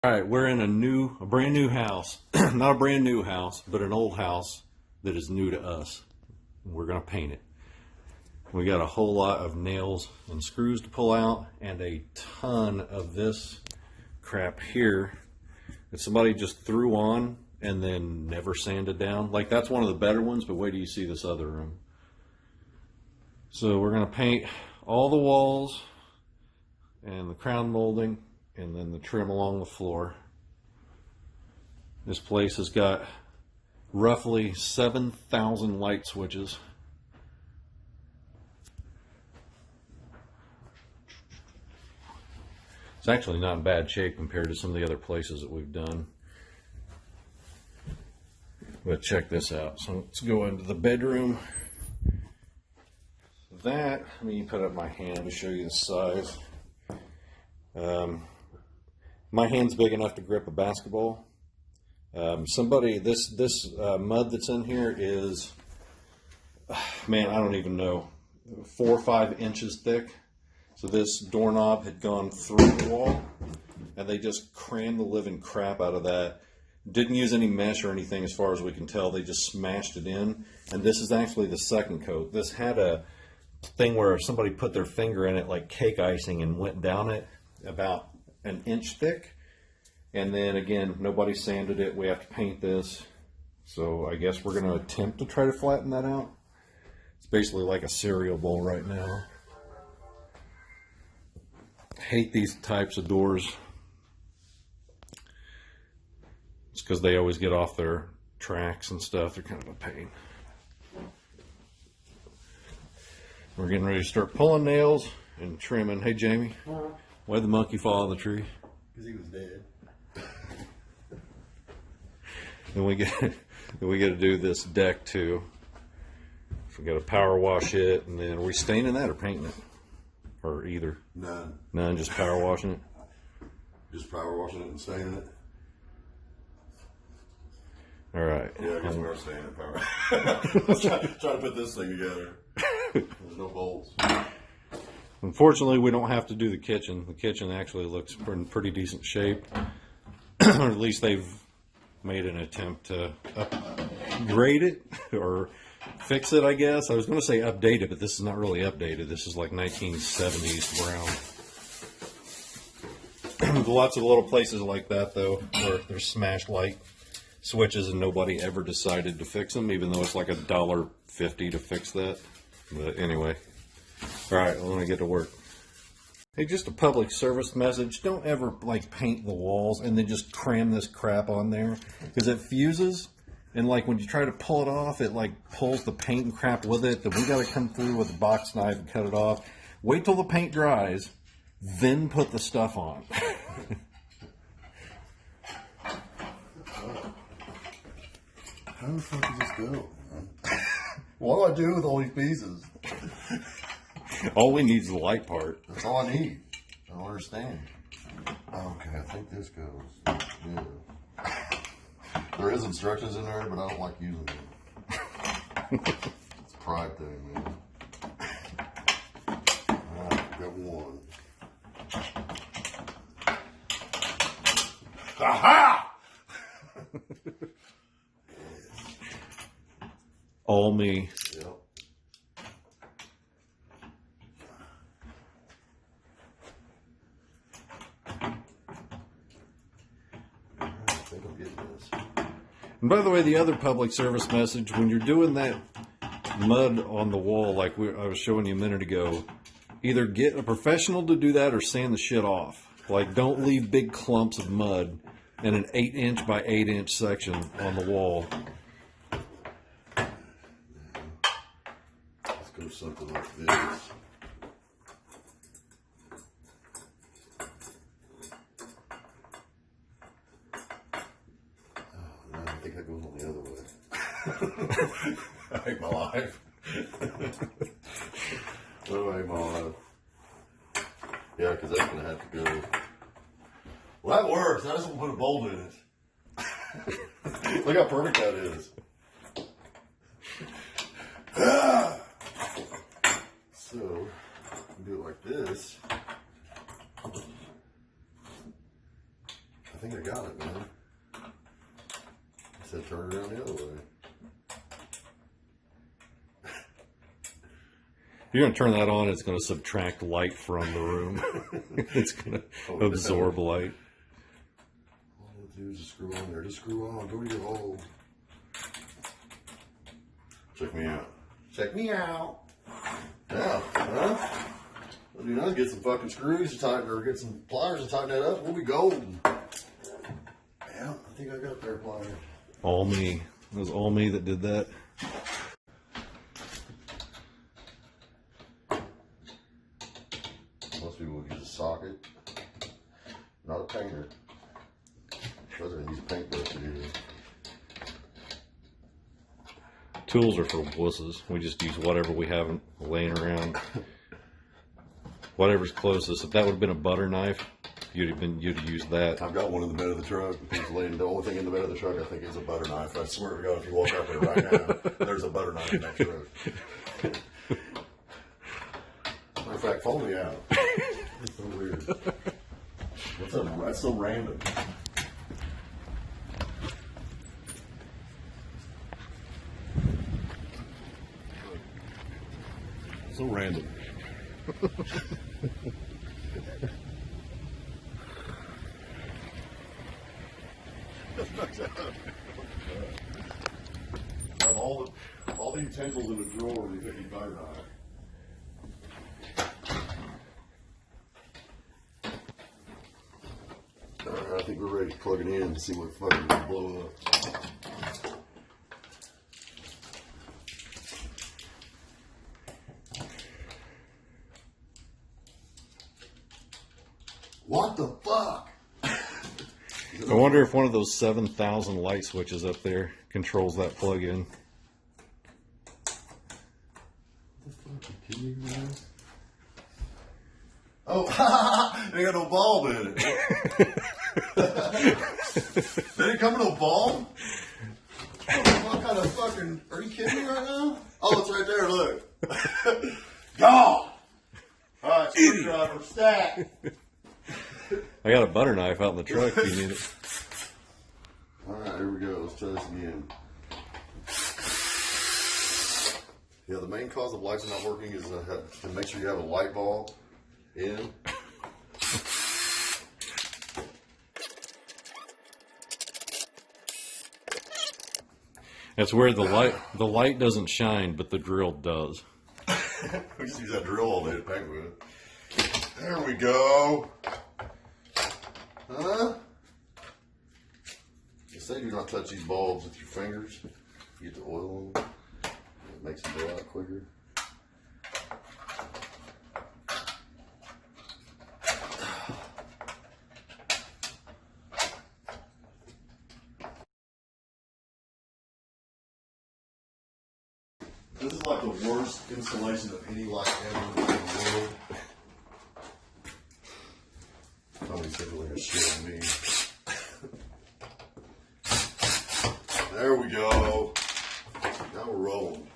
All right, we're in a brand new house. Not a brand new house, but an old house that is new to us. We're going to paint it. We got a whole lot of nails and screws to pull out and a ton of this crap here that somebody just threw on and then never sanded down. Like, that's one of the better ones, but wait till you see this other room. So we're going to paint all the walls and the crown molding and then the trim along the floor. This place has got roughly 7,000 light switches. It's actually not in bad shape compared to some of the other places that we've done. But check this out. So let's go into the bedroom. Let me put up my hand to show you the size. My hand's big enough to grip a basketball. This mud that's in here is, man, I don't even know, 4 or 5 inches thick. So this doorknob had gone through the wall, and they just crammed the living crap out of that. Didn't use any mesh or anything as far as we can tell. They just smashed it in. And this is actually the second coat. This had a thing where somebody put their finger in it like cake icing and went down it about an inch thick. And then again, nobody sanded it. We have to paint this. So I guess we're going to attempt to try to flatten that out. It's basically like a cereal bowl right now. Hate these types of doors. It's because they always get off their tracks and stuff. They're kind of a pain. We're getting ready to start pulling nails and trimming. Hey, Jamie, why'd the monkey fall on the tree? Because he was dead. Then we get to do this deck too. So we got to power wash it, and then are we staining that or painting it, or either? None, just power washing it. Just power washing it and staining it. All right. Yeah, I guess we are staining it power. Let's try to put this thing together. There's no bolts. Unfortunately, we don't have to do the kitchen. The kitchen actually looks in pretty decent shape, or at least they've made an attempt to upgrade it or fix it, I guess. I was going to say update it, but this is not really updated. This is like 1970s brown. Lots of little places like that, though, where there's smashed light switches and nobody ever decided to fix them, even though it's like $1.50 to fix that. But anyway, all right, I'm going to get to work. Hey, just a public service message. Don't ever, like, paint the walls and then just cram this crap on there, because it fuses, and, like, when you try to pull it off, it, like, pulls the paint and crap with it. Then we got to come through with a box knife and cut it off. Wait till the paint dries, then put the stuff on. How the fuck does this go? What do I do with all these pieces? All we need is the light part. That's all I need. I don't understand. Okay, I think this goes. Yeah. There is instructions in there, but I don't like using them. It's a pride thing, man. Alright, got one. Aha! All me. Yep. I think I'm getting this. And by the way, the other public service message, when you're doing that mud on the wall like I was showing you a minute ago, either get a professional to do that or sand the shit off. Like, don't leave big clumps of mud in an 8-inch by 8-inch section on the wall. Let's go something like this. Oh, no, I think that goes on the other way. I hate my life. Oh, I hate my life. Yeah, because that's going to have to go. Well, that works. I just want to put a bolt in it. Look how perfect that is. So, do it like this. I think I got it, man. I said turn it around the other way. If you're going to turn that on, it's going to subtract light from the room. It's going to absorb light. All I do is just screw on there. Just screw on. Go to your hole. Check me out. Check me out. Yeah, huh? Well, you know, get some fucking screws to tighten, or get some pliers to tighten that up. We'll be golden. Yeah, I think I got their pliers. All me. It was all me that did that. Most people would use a socket, not a painter. Doesn't use a paintbrush to do this. Tools are for wusses. We just use whatever we have laying around. Whatever's closest. If that would have been a butter knife, you'd have used that. I've got one in the bed of the truck. It's laying, the only thing in the bed of the truck I think is a butter knife. I swear to God, if you walk out there right now, there's a butter knife in that truck. Matter of fact, follow me out. It's so weird. What's up? That's so random. So random. Have all the utensils in the drawer when you pick your butter knife. Alright, I think we're ready to plug it in and see what fucking will blow up. What the fuck? I wonder if one of those 7,000 light switches up there controls that plug-in. Oh, they got no bulb in it. They didn't come in no bulb? What kind of fucking... Are you kidding me right now? Oh, it's right there, look. Gone! Alright, screwdriver, stack. I got a butter knife out in the truck if you need it. Alright, here we go. Let's try this again. Yeah, the main cause of lights not working is to make sure you have a light bulb in. That's where the light doesn't shine, but the drill does. We just use that drill all day to paint with. There we go. Huh? They say do not touch these bulbs with your fingers. You get the oil on them. It makes them go out quicker. This is like the worst installation of any light ever in the world. Somebody said like a shit on me. There we go. Now we're rolling.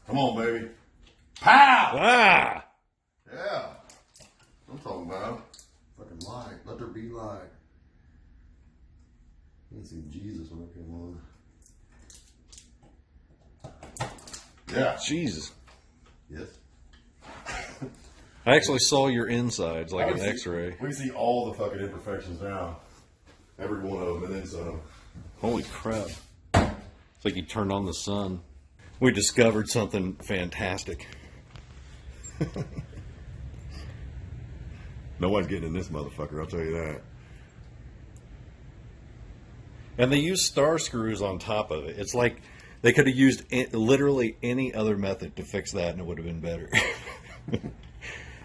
Come on, baby. Pow! Ah! Yeah. I'm talking about. Fucking light. Let there be light. I didn't see Jesus when I came on. Yeah. Jesus. Yes. I actually saw your insides like an X-ray. We can see all the fucking imperfections now. Every one of them, and then some. Holy crap. It's like you turned on the sun. We discovered something fantastic. Nobody's getting in this motherfucker, I'll tell you that. And they use star screws on top of it. It's like they could have used literally any other method to fix that and it would have been better.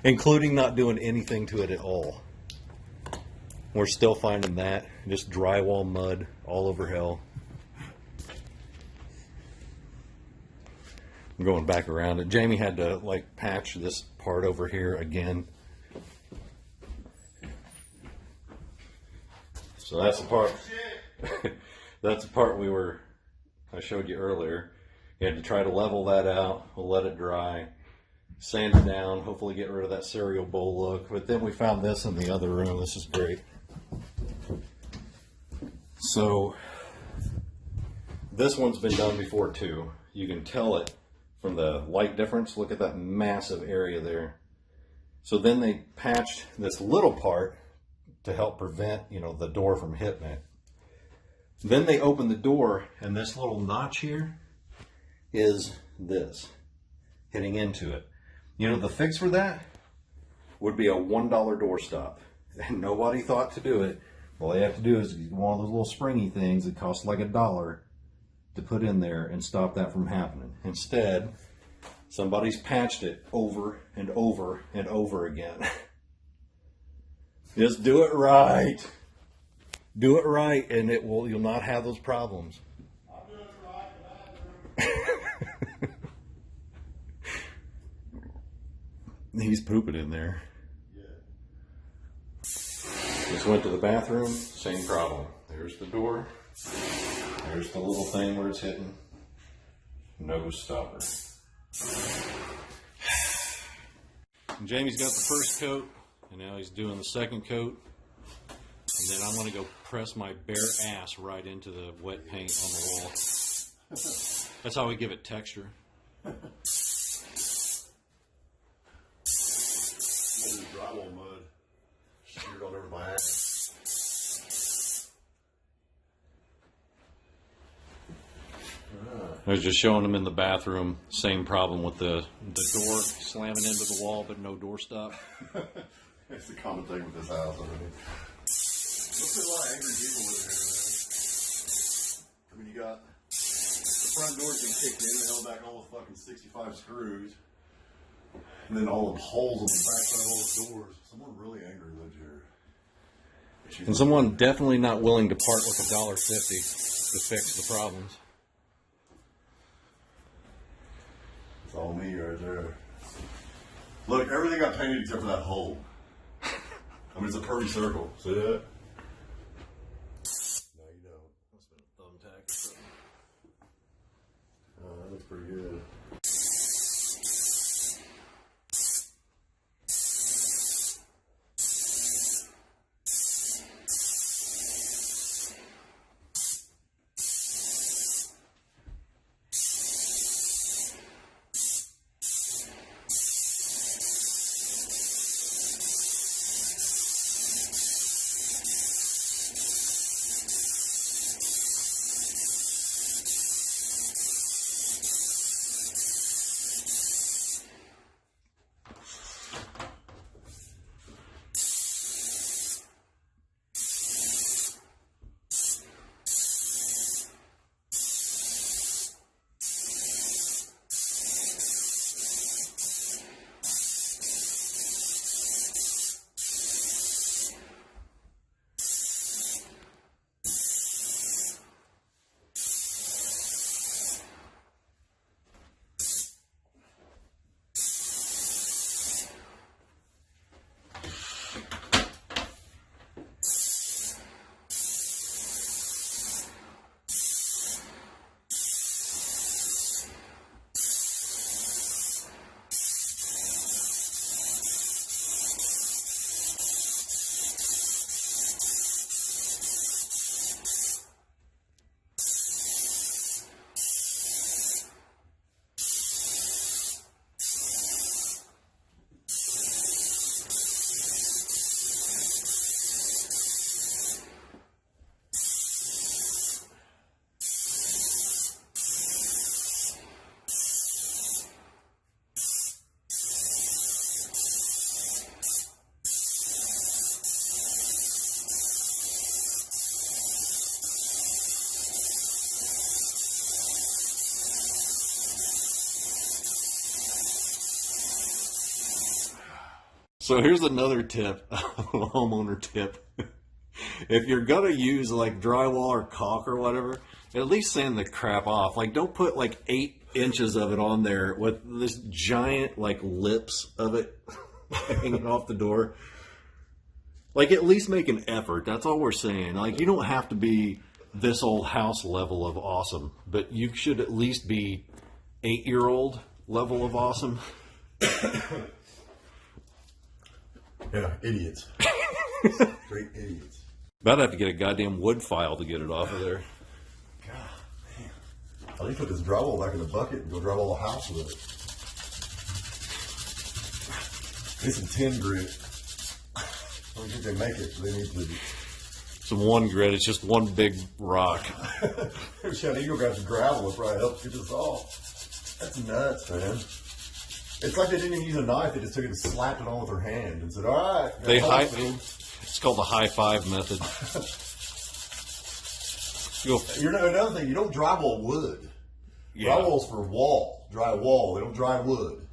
Including not doing anything to it at all. We're still finding that. Just drywall mud all over hell. I'm going back around it. Jamie had to like patch this part over here again. So that's the part. That's the part I showed you earlier. You had to try to level that out. We'll let it dry. sand it down, hopefully get rid of that cereal bowl look. But then we found this in the other room. This is great. So this one's been done before too. You can tell it from the light difference. Look at that massive area there. So then they patched this little part to help prevent, you know, the door from hitting it. Then they opened the door, and this little notch here is this, hitting into it. You know, the fix for that would be a $1 doorstop. And nobody thought to do it. All they have to do is one of those little springy things that cost like $1 to put in there and stop that from happening. Instead, somebody's patched it over and over and over again. Just do it right. Do it right, and you'll not have those problems. I'll do it right. He's pooping in there. Yeah. Just went to the bathroom, same problem. There's the door. There's the little thing where it's hitting. No stopper. And Jamie's got the first coat, and now he's doing the second coat. And then I'm going to go press my bare ass right into the wet paint on the wall. That's how we give it texture. I'm gonna do drywall mud. Smeared all over my ass. I was just showing him in the bathroom. Same problem with the door slamming into the wall, but no doorstop. It's the common thing with this house. I mean. Looks like a lot of angry people living here, man. I mean, you got the front door's been kicked in and held back all the fucking 65 screws. And then all the holes on the backside of all the doors. Someone really angry lived here. And someone definitely not willing to part with $1.50 to fix the problems. It's all me right there. Look, everything got painted except for that hole. I mean, it's a perfect circle. See that? No, you don't. Must have been a thumbtack or something. Oh, that looks pretty good. So here's another tip, homeowner tip. If you're gonna use like drywall or caulk or whatever, at least sand the crap off. Like, don't put like 8 inches of it on there with this giant like lips of it hanging off the door. Like, at least make an effort. That's all we're saying. Like, you don't have to be this old house level of awesome, but you should at least be 8-year-old level of awesome. Yeah, idiots. Straight idiots. About to have to get a goddamn wood file to get it off of there. God, man. I think put this drywall back in the bucket and go drywall the house with it. Need some tin grit. I don't think they make it. They need to. Some one grit, it's just one big rock. Shot Eagle got some gravel. It probably helps get this off. That's nuts, man. It's like they didn't even use a knife. They just took it and slapped it on with their hand and said, "All right." It's called the high five method. You know another thing. You don't drywall wood. Yeah. Drywall's for dry wall. They don't dry wood.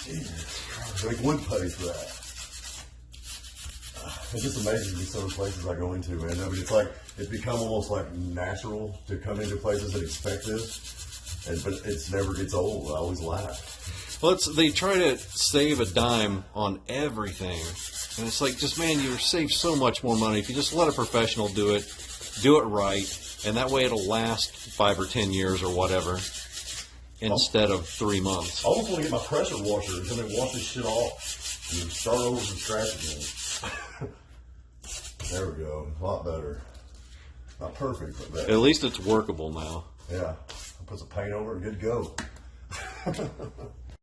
They make wood paste for that. It just amazes me some of the places I go into, man. I mean, it's like it's become almost like natural to come into places and expect this, but it never gets old. I always laugh. Well, they try to save a dime on everything, and it's like, just man, you save so much more money if you just let a professional do it right, and that way it'll last 5 or 10 years or whatever, instead of 3 months. I almost want to get my pressure washer and then wash this shit off and start over from scratch again. There we go. A lot better. Not perfect, but better. At least it's workable now. Yeah. I'll put some paint over it and good to go.